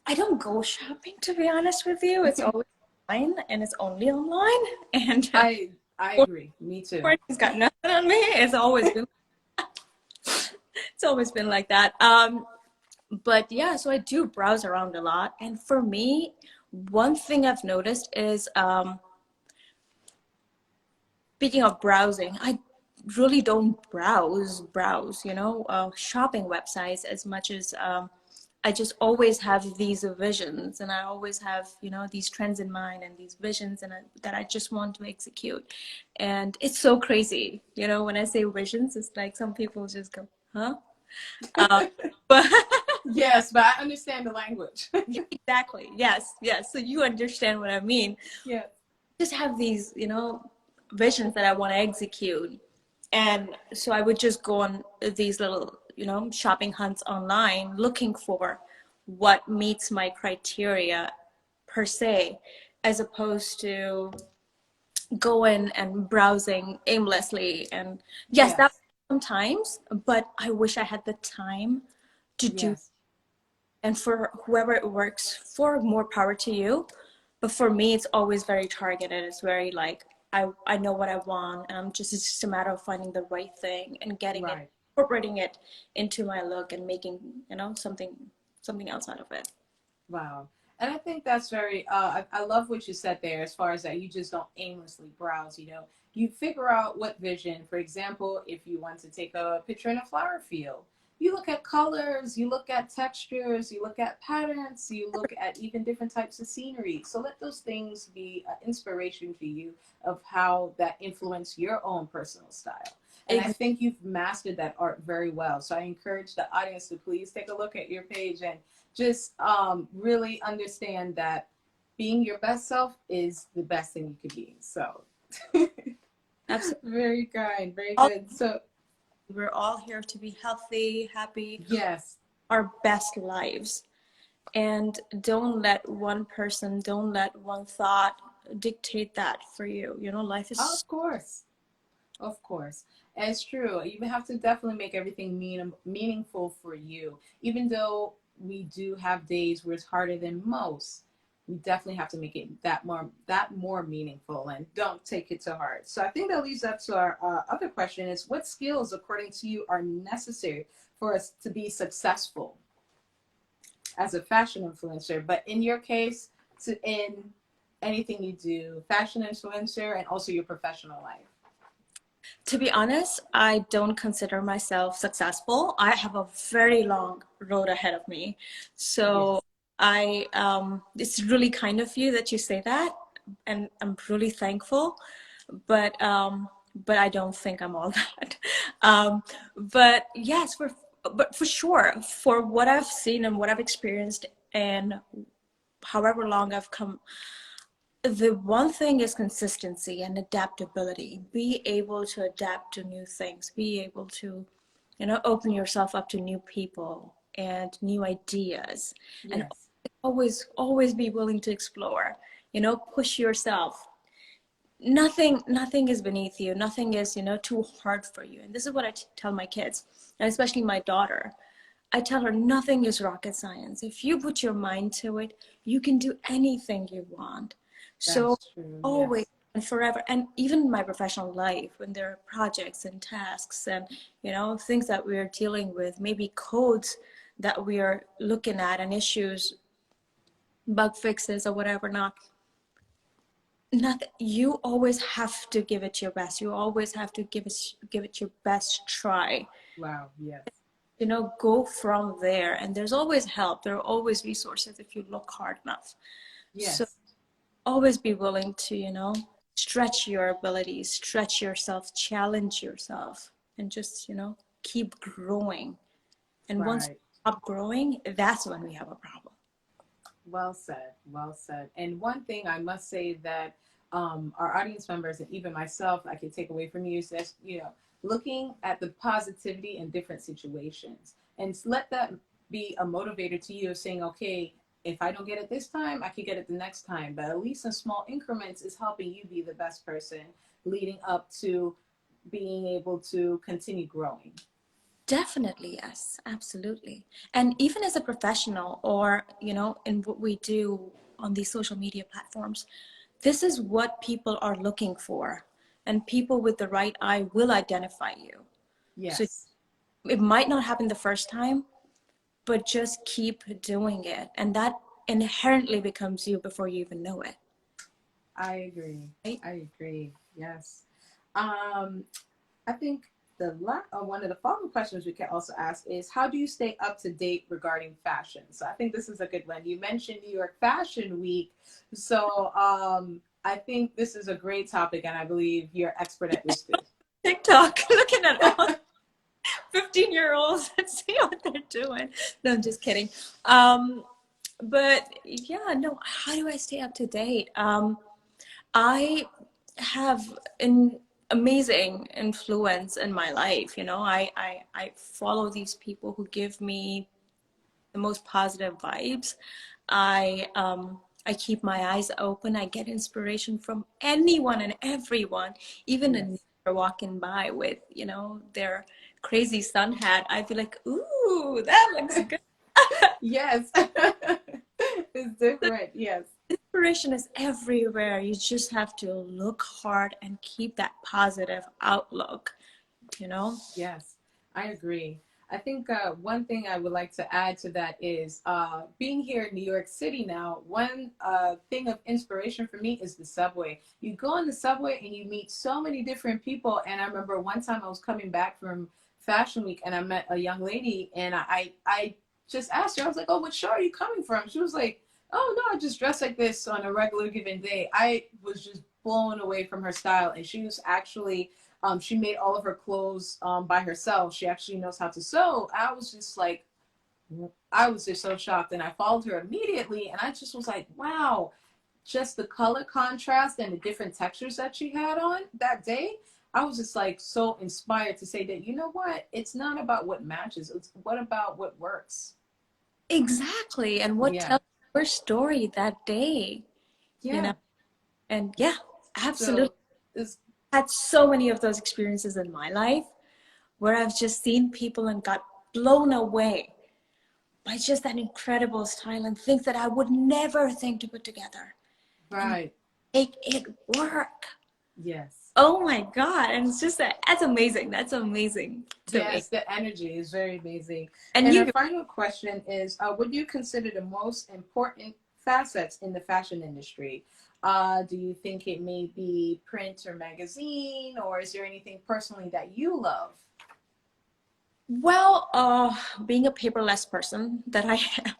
I don't go shopping, to be honest with you. It's always online and it's only online. And I agree. Me too. it's got nothing on me. It's always been like that. But yeah, so I do browse around a lot. And for me, one thing I've noticed is, speaking of browsing, I really don't browse, you know, shopping websites as much as I just always have these visions and I always have, you know, these trends in mind and these visions that I just want to execute. And it's so crazy, you know, when I say visions, it's like some people just go, huh? But Yes, but I understand the language. exactly. Yes. Yes. So you understand what I mean. Yeah. Just have these, you know, visions that I want to execute. And so I would just go on these little, you know, shopping hunts online looking for what meets my criteria per se, as opposed to going and browsing aimlessly. And yes, that Yes. sometimes, but I wish I had the time to do. Yes. And for whoever it works for, more power to you. But for me, it's always very targeted. It's very like, I know what I want, and it's just a matter of finding the right thing and getting it, Right. incorporating it into my look and making, you know, something else out of it. Wow. And I think that's very, I love what you said there as far as that you just don't aimlessly browse, you know. You figure out what vision, for example, if you want to take a picture in a flower field, you look at colors, you look at textures, you look at patterns, you look at even different types of scenery. So let those things be an inspiration for you of how that influence your own personal style. And I think you've mastered that art very well. So I encourage the audience to please take a look at your page and just really understand that being your best self is the best thing you could be. So, Absolutely. very kind, very good. So, We're all here to be healthy, happy, yes, our best lives. And don't let one thought dictate that for you. You know, life is, of course, of course. It's true. You have to definitely make everything meaningful for you. Even though we do have days where it's harder than most, we definitely have to make it that more meaningful and don't take it to heart. So I think that leads up to our other question: is what skills, according to you, are necessary for us to be successful as a fashion influencer? But in your case, in anything you do, fashion influencer, and also your professional life. to be honest, I don't consider myself successful. I have a very long road ahead of me. So Yes. it's really kind of you that you say that, and I'm really thankful. But I don't think I'm all that. Um, but yes, but for sure, for what I've seen and what I've experienced, and however long I've come, the one thing is consistency and adaptability. Be able to adapt to new things. Be able to, you know, open yourself up to new people and new ideas, and Yes. always be willing to explore. You know, push yourself. Nothing is beneath you. Nothing is, you know, too hard for you. And this is what I tell my kids, and especially my daughter. I tell her nothing is rocket science. If you put your mind to it, you can do anything you want. So That's true. always Yes. and forever, and even in my professional life, when there are projects and tasks and, you know, things that we're dealing with, maybe codes that we are looking at and issues, bug fixes or whatever, not you always have to give it your best. You always have to give it your best try. Wow. Yes. you know, go from there. And there's always help. There are always resources if you look hard enough. So Yes. always be willing to, you know, stretch your abilities, stretch yourself, challenge yourself, and just, you know, keep growing. And once Right. we stop growing, that's when we have a problem. Well said. Well said. And one thing I must say that our audience members and even myself, I can take away from you is that, you know, looking at the positivity in different situations and let that be a motivator to you of saying, okay, if I don't get it this time, I can get it the next time. But at least in small increments is helping you be the best person leading up to being able to continue growing. Definitely, yes, absolutely. And even as a professional or, you know, in what we do on these social media platforms, this is what people are looking for. And people with the right eye will identify you. So Yes, it might not happen the first time, but just keep doing it. And that inherently becomes you before you even know it. I agree. Right? I agree. Yes. Um, I think one of the follow-up questions we can also ask is how do you stay up to date regarding fashion? So I think this is a good one. You mentioned New York Fashion Week, so I think this is a great topic, and I believe you're expert at this. TikTok, looking at all 15-year-olds and see what they're doing. No, I'm just kidding. But yeah, no, how do I stay up to date? I have an amazing influence in my life. You know, I follow these people who give me the most positive vibes. I keep my eyes open. I get inspiration from anyone and everyone, even a Yes. neighbor walking by with, you know, their crazy sun hat. I'd be like, ooh, that looks good. Yes. It's different. Yes. Inspiration is everywhere. You just have to look hard and keep that positive outlook, you know? Yes, I agree. I think one thing I would like to add to that is being here in New York City now, one thing of inspiration for me is the subway. You go on the subway and you meet so many different people. And I remember one time I was coming back from Fashion Week and I met a young lady and I just asked her, I was like, oh, what show are you coming from? She was like, oh, no, I just dress like this on a regular given day. I was just blown away from her style. And she was actually she made all of her clothes by herself. She actually knows how to sew. I was just so shocked. And I followed her immediately. And I just was like, wow, just the color contrast and the different textures that she had on that day. I was just like so inspired to say that, you know what? It's not about what matches, it's what about what works. Exactly. And what Yeah. tells your story that day, you know? Yeah. And yeah, absolutely. So it's Had so many of those experiences in my life where I've just seen people and got blown away by just that incredible style and things that I would never think to put together and right. make it work. Yes. Oh my God. And it's just that's amazing. That's amazing to me. Yes, the energy is very amazing. And And our you, final question is, what do you consider the most important facets in the fashion industry? Do you think it may be print or magazine, or is there anything personally that you love? well, being a paperless person that I am,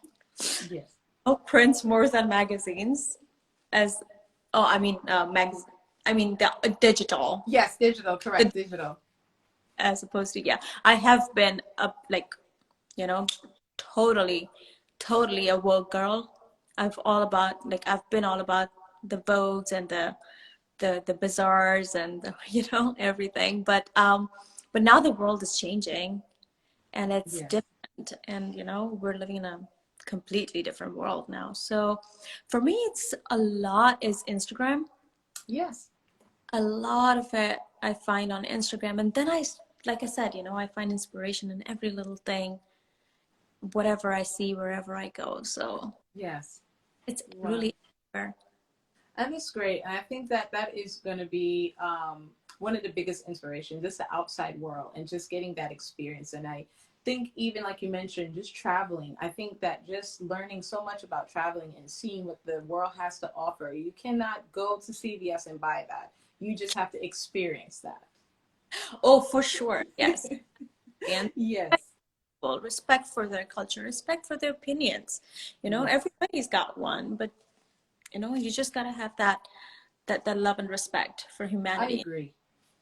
Yes. prints more than magazines as, oh, I mean, I mean, the digital, Yes, digital, the, correct, digital. as opposed to, yeah, I have been like, you know, totally, totally a world girl. I've been all about the Vogues and the bazaars and the, you know, everything. But now the world is changing and it's Yes. different, and you know, we're living in a completely different world now. So for me, it's a lot is Instagram. Yes. A lot of it I find on Instagram, and then like I said, you know, I find inspiration in every little thing, whatever I see, wherever I go. So Yes. it's Wow. really everywhere. And it's great. And I think that that is going to be one of the biggest inspirations, just the outside world and just getting that experience. And I think even like you mentioned, just traveling, I think that just learning so much about traveling and seeing what the world has to offer, you cannot go to CVS and buy that. You just have to experience that. Oh, for sure, yes. And Yes. people, respect for their culture, respect for their opinions. You know, everybody's got one, but you know, you just gotta have that love and respect for humanity.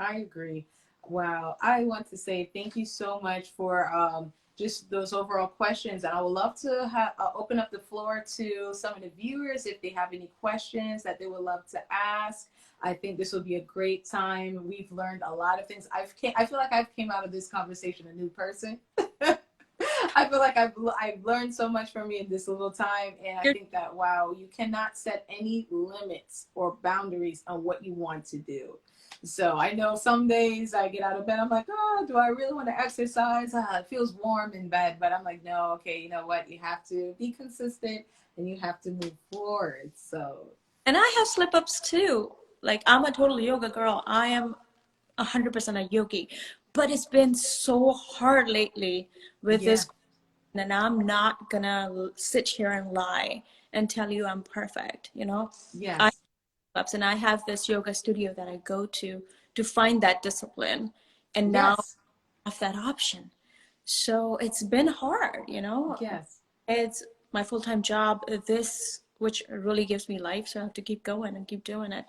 I agree. Wow. I want to say thank you so much for just those overall questions. And I would love to open up the floor to some of the viewers if they have any questions that they would love to ask. I think this will be a great time. We've learned a lot of things. I feel like I've came out of this conversation a new person. I feel like I've learned so much from you in this little time, and I think that wow, you cannot set any limits or boundaries on what you want to do. So I know some days I get out of bed, I'm like, oh, do I really want to exercise? It feels warm in bed, but I'm like, no, okay, you know what? You have to be consistent and you have to move forward. So, and I have slip ups too. Like, I'm a total yoga girl. I am 100% a yogi, but it's been so hard lately with this, and I'm not gonna sit here and lie and tell you I'm perfect, you know. Yes. And I have this yoga studio that I go to find that discipline, and now I have that option. So it's been hard, you know. Yes. It's my full-time job, this, which really gives me life, so I have to keep going and keep doing it.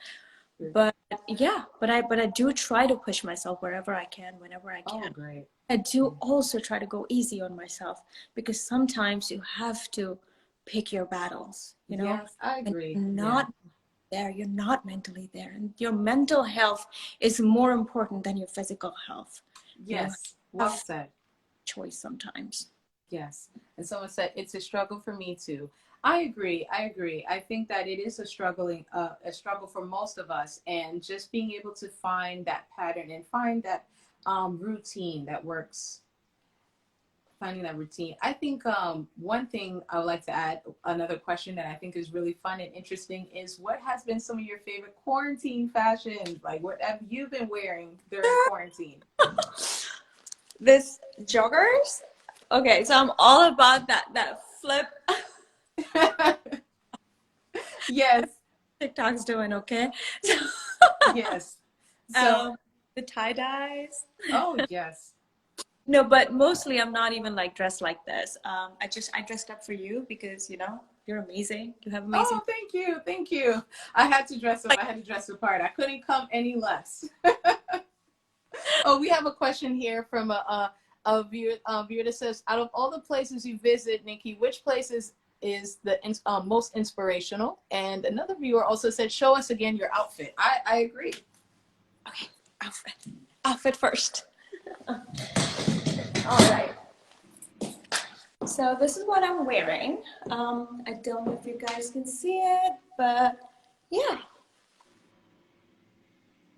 But yeah, but I do try to push myself wherever I can, whenever I can. Oh, great. I do also try to go easy on myself, because sometimes you have to pick your battles, you know. Yes, I agree. And you're not mentally there, and your mental health is more important than your physical health. Yes, well said. Choice sometimes. Yes. And someone said it's a struggle for me too. I agree. I think that it is a struggle for most of us, and just being able to find that pattern and find that routine that works. Finding that routine. I think one thing I would like to add, another question that I think is really fun and interesting, is what has been some of your favorite quarantine fashions? Like, what have you been wearing during quarantine? This joggers. Okay, so I'm all about that flip. Yes. TikTok's doing okay. Yes. So the tie-dyes. Oh, yes. No, but mostly I'm not even like dressed like this. I dressed up for you because, you know, you're amazing. You have amazing. Oh, thank you. Thank you. I had to dress up. I had to dress apart. I couldn't come any less. Oh, we have a question here from a viewer that says, out of all the places you visit, Nikki, which places is the most inspirational? And another viewer also said, show us again your outfit. I agree. Okay, outfit first. All right. So this is what I'm wearing. I don't know if you guys can see it, but yeah.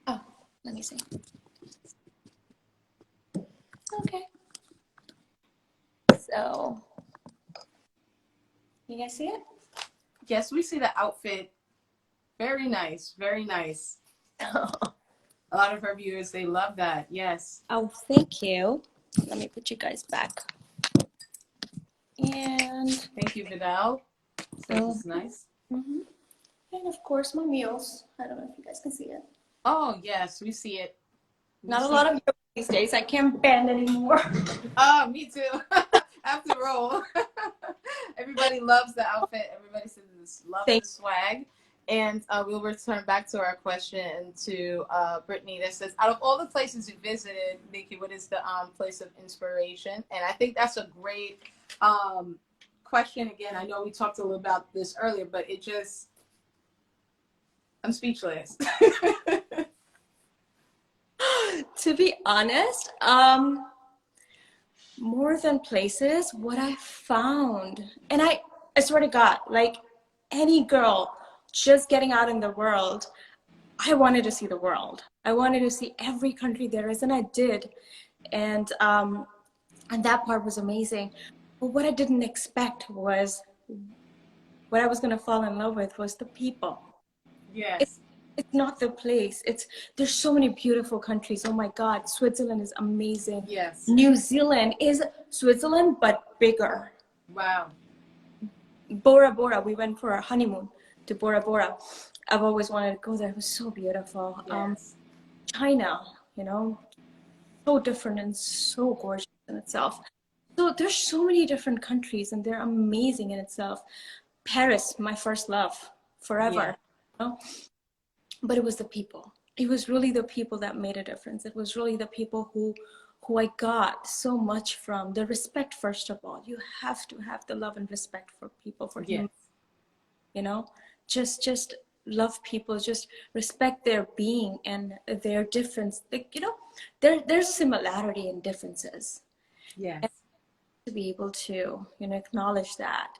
Oh, let me see. Okay. So, you guys see it? Yes, we see the outfit. Very nice. Very nice. A lot of our viewers, they love that. Yes. Oh, thank you. Let me put you guys back. And thank you, Vidal. So this is nice. Mm-hmm. And of course, my meals. I don't know if you guys can see it. Oh, yes, we see it. Not a lot of yoga these days. I can't bend anymore. Oh, me too. After roll. Everybody loves the outfit. Everybody says love the swag. And we'll return back to our question to Brittany that says, out of all the places you visited, Nikki, what is the place of inspiration? And I think that's a great question. Again, I know we talked a little about this earlier, but it just, I'm speechless. To be honest, more than places, what I found, and I swear to God, like any girl just getting out in the world, I wanted to see the world. I wanted to see every country there is, and I did. And that part was amazing. But what I didn't expect was, what I was going to fall in love with was the people. Yes. It's not the place. There's so many beautiful countries. Oh my God, Switzerland is amazing. Yes. New Zealand is Switzerland, but bigger. Wow. Bora Bora, we went for our honeymoon to Bora Bora. I've always wanted to go there. It was so beautiful. Yes. China, you know, so different and so gorgeous in itself. So there's so many different countries and they're amazing in itself. Paris, my first love, Yeah. forever. You know? But it was the people. It was really the people that made a difference. It was really the people who I got so much from. The respect, first of all. You have to have the love and respect for people, for Yes. human, you know? Just love people, just respect their being and their difference. Like, you know, there's similarity in differences. Yes. And to be able to, you know, acknowledge that.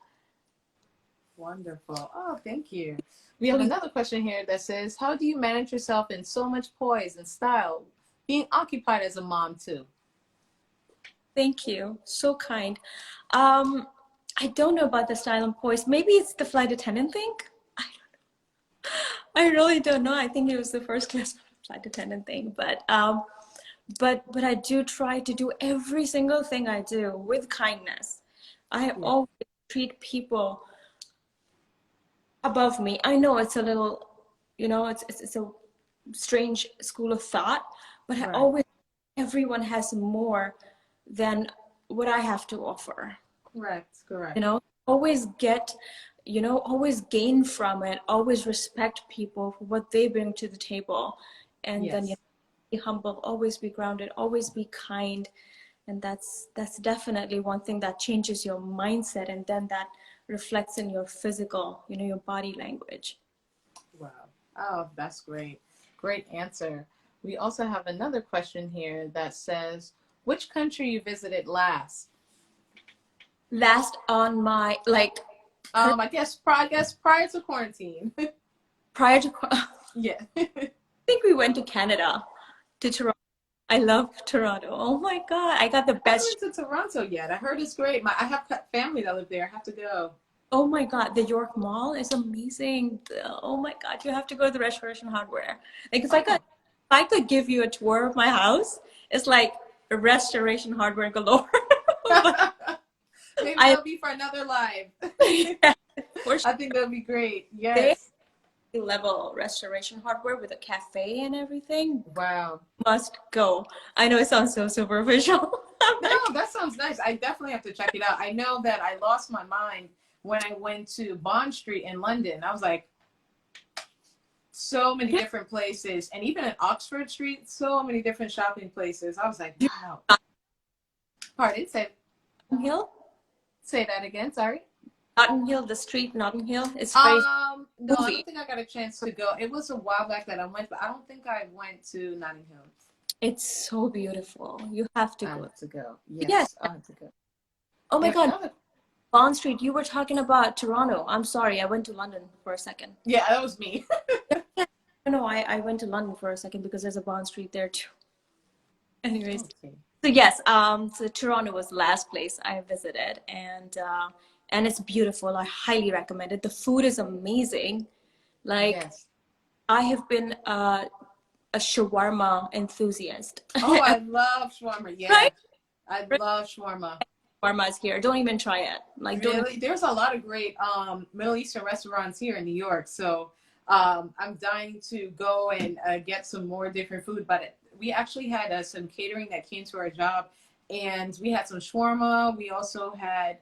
Wonderful. Oh, thank you. We have another question here that says, how do you manage yourself in so much poise and style, being occupied as a mom too? Thank you. So kind. Um, I don't know about the style and poise. Maybe it's the flight attendant thing. I really don't know. I think it was the first class flight attendant thing, but I do try to do every single thing I do with kindness. I Yeah. always treat people above me. I know it's a little, you know, it's a strange school of thought, but I Right. always, everyone has more than what I have to offer. Correct. Correct. You know, always get, you know, always gain from it, always respect people for what they bring to the table. And then, you Yes. know, be humble, always be grounded, always be kind. And that's definitely one thing that changes your mindset, and then that reflects in your physical, you know, your body language. Wow. Oh, that's great. Great answer. We also have another question here that says, which country you visited last? Last on my, like, I guess prior to quarantine. prior to, I Yeah. think we went to Canada, to Toronto. I love Toronto. Oh my God, I got the I haven't best. been to Toronto yet. I heard it's great. I have family that live there. I have to go. Oh my God, the York Mall is amazing. Oh my God, you have to go to the Restoration Hardware. Like Oh. if I could give you a tour of my house, it's like a Restoration Hardware galore. But Maybe I, that'll be for another live. yeah, for sure, I think that'll be great. they Yes. level Restoration Hardware with a cafe and everything. Wow. Must go. I know it sounds so superficial. No, that sounds nice. I definitely have to check it out. I know that I lost my mind when I went to Bond Street in London. I was like, so many different places. And even at Oxford Street, so many different shopping places. I was like, wow. Pardon, Notting Hill, say that again. Sorry. Notting Hill, the street Notting Hill. It's very No, I movie. don't think I got a chance to go. It was a while back that I went, but I don't think I went to Notting Hill. It's so beautiful. You have to I go. have to go. Yes. Yes, I have to go. Oh We my have God. another. Bond Street, you were talking about Toronto. I'm sorry, I went to London for a second. Yeah, that was me. No, I went to London for a second because there's a Bond Street there too. Anyways, Okay. so yes, so Toronto was the last place I visited, and it's beautiful. I highly recommend it. The food is amazing. Like Yes. I have been a shawarma enthusiast. Oh, I love shawarma. Yeah, Right? I love shawarma. Shawarma is here. Don't even try it. Like don't. Really? There's a lot of great Middle Eastern restaurants here in New York. So I'm dying to go and get some more different food. But we actually had some catering that came to our job, and we had some shawarma. We also had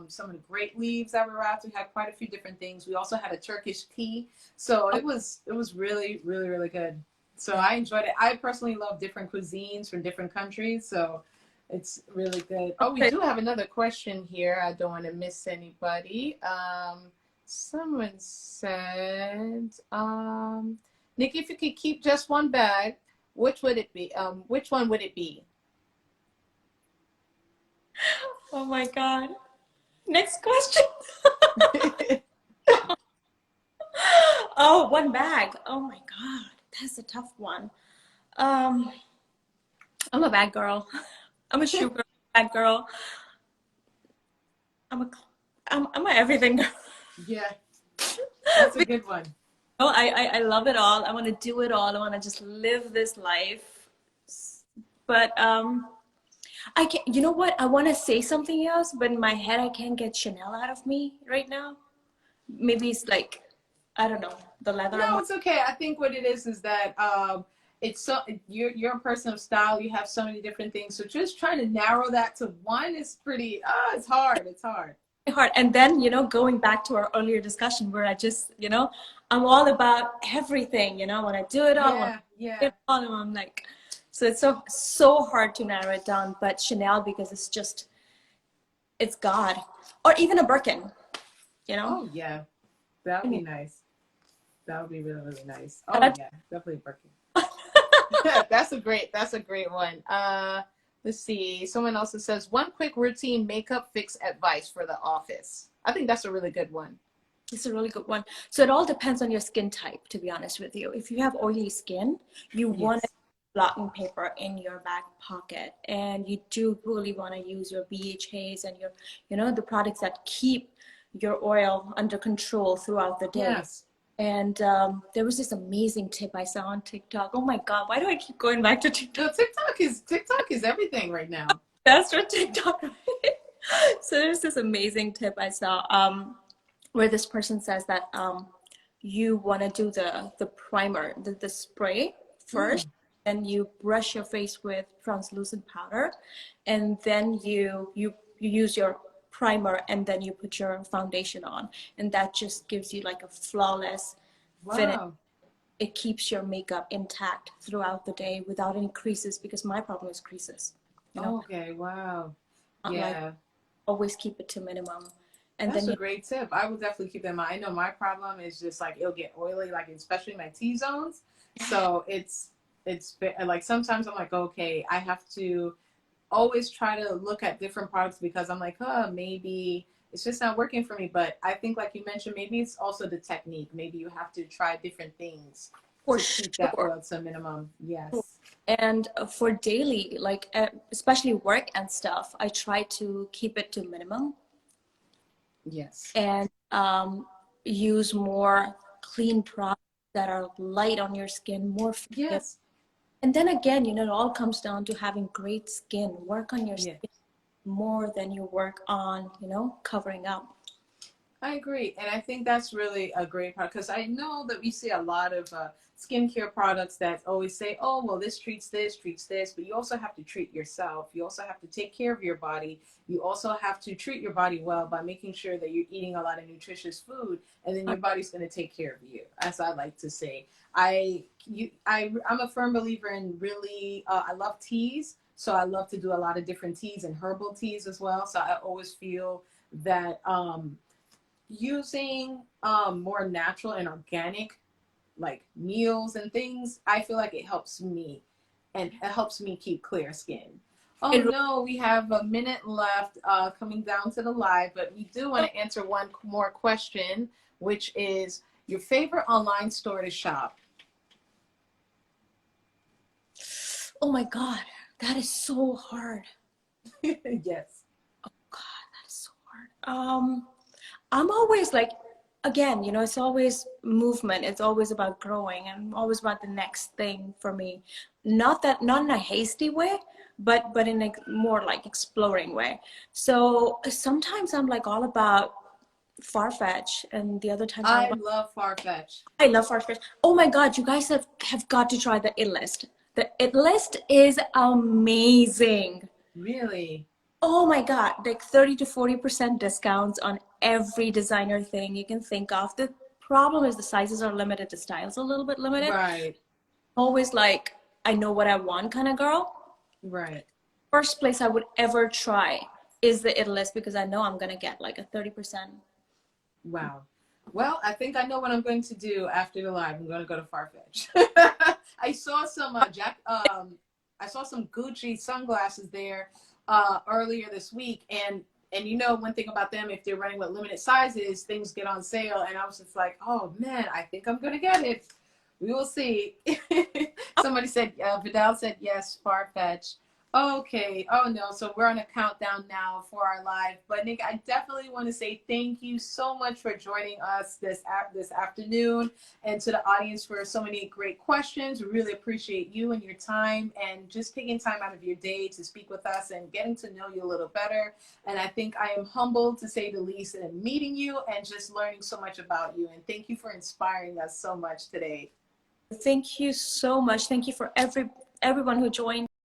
some of the grape leaves that were wrapped. We had quite a few different things. We also had a Turkish tea. So it was really, really, really good. So I enjoyed it. I personally love different cuisines from different countries. So it's really good. Oh, we do have another question here. I don't want to miss anybody. Someone said, Nikki, if you could keep just one bag, which would it be? Which one would it be? Oh my God. Next question. Oh, one bag. Oh my God, that's a tough one. Um, I'm a bad girl. I'm a sugar bad girl. I'm a, I'm a everything girl. Yeah, that's a good one. Oh, I love it all. I want to do it all. I want to just live this life. But I can't. You know what? I want to say something else, but in my head, I can't get Chanel out of me right now. Maybe it's like, I don't know, the leather. No, it's okay. I think what it is that it's so you're a person of style. You have so many different things. So just trying to narrow that to one is pretty. It's hard. It's hard. Hard. And then, going back to our earlier discussion where I just, I'm all about everything, when I do it all, when I Yeah, yeah. do it all, and I'm like, so it's so hard to narrow it down. But Chanel, because it's God. Or even a Birkin, Oh yeah, that I would be mean, nice. That would be really, really nice. Oh that- yeah, definitely working. That's a great one. Let's see. Someone else says one quick routine makeup fix advice for the office. I think that's a really good one. it's a really good one. So it all depends on your skin type, to be honest with you. If you have oily skin, you want Yes. blotting paper in your back pocket, and you do really want to use your BHAs and your the products that keep your oil under control throughout the day. Yes. And there was this amazing tip I saw on TikTok. Oh my God, why do I keep going back to TikTok? No, TikTok is everything right now. That's what TikTok. So there's this amazing tip I saw where this person says that you want to do the primer, the spray first, and you brush your face with translucent powder, and then you use your primer, and then you put your foundation on, and that just gives you like a flawless finish. Wow. It keeps your makeup intact throughout the day without any creases, because my problem is creases. Okay. Wow. Not Yeah. like, always keep it to minimum. And That's then a great tip. I will definitely keep that in mind. I know my problem is just like it'll get oily, like especially my T zones. So it's like sometimes I'm like, okay, I have to always try to look at different products because I'm like, maybe it's just not working for me. But I think, like you mentioned, maybe it's also the technique. Maybe you have to try different things for to keep that sure. oil to a minimum. Yes. And for daily, like especially work and stuff, I try to keep it to minimum Yes. and use more clean products that are light on your skin, more forgiving. Yes. And then again, it all comes down to having great skin. Work on your Yeah. skin more than you work on, covering up. I agree. And I think that's really a great part because I know that we see a lot of skincare products that always say, oh, well, this treats this, but you also have to treat yourself. You also have to take care of your body. You also have to treat your body well by making sure that you're eating a lot of nutritious food, and then your body's going to take care of you, as I like to say. I'm a firm believer in really, I love teas. So I love to do a lot of different teas and herbal teas as well. So I always feel that, using more natural and organic like meals and things, I feel like it helps me and it helps me keep clear skin. Oh no, we have a minute left coming down to the live, but we do want to answer one more question, which is your favorite online store to shop. Oh my God, that is so hard. Yes. Oh God, that is so hard. I'm always like, again, it's always movement. It's always about growing and always about the next thing for me. Not in a hasty way, but in a more like exploring way. So sometimes I'm like all about Farfetch, and the other times I love Farfetch. I love Farfetch. Oh my God, you guys have got to try the It List. The It List is amazing. Really? Oh my God, like 30 to 40% discounts on every designer thing you can think of. The problem is the sizes are limited, the styles a little bit limited. Right. Always like, I know what I want kind of girl. Right. First place I would ever try is the It List because I know I'm going to get like a 30%. Wow. Well, I think I know what I'm going to do after the live. I'm going to go to Farfetch. I saw some I saw some Gucci sunglasses there earlier this week, and one thing about them, if they're running with limited sizes, things get on sale, and I was just like, oh man, I think I'm gonna get it. We will see. Somebody said, Vidal said yes, Farfetch. Okay. Oh no. So we're on a countdown now for our live. But Nick, I definitely want to say thank you so much for joining us this afternoon, and to the audience for so many great questions. We really appreciate you and your time and just taking time out of your day to speak with us and getting to know you a little better. And I think I am humbled, to say the least, in meeting you and just learning so much about you. And thank you for inspiring us so much today. Thank you so much. Thank you for everyone who joined.